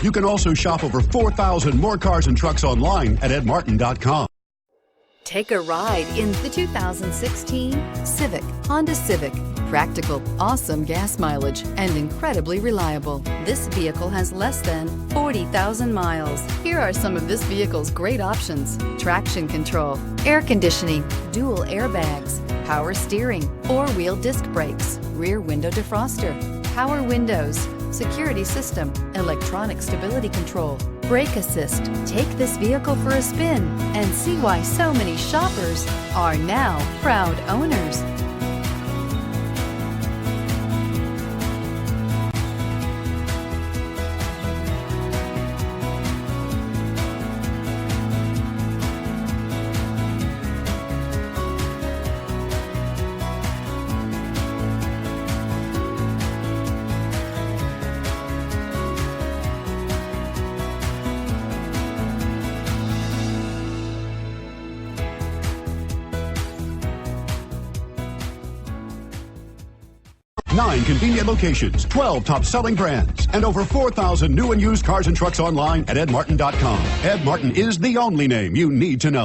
You can also shop over 4,000 more cars and trucks online at edmartin.com. Take a ride in the 2016 Civic, Honda Civic. Practical, awesome gas mileage, and incredibly reliable. This vehicle has less than 40,000 miles. Here are some of this vehicle's great options: traction control, air conditioning, dual airbags, power steering, four-wheel disc brakes, rear window defroster, power windows, security system, electronic stability control, brake assist. Take this vehicle for a spin and see why so many shoppers are now proud owners. Nine convenient locations, 12 top-selling brands, and over 4,000 new and used cars and trucks online at edmartin.com. Ed Martin is the only name you need to know.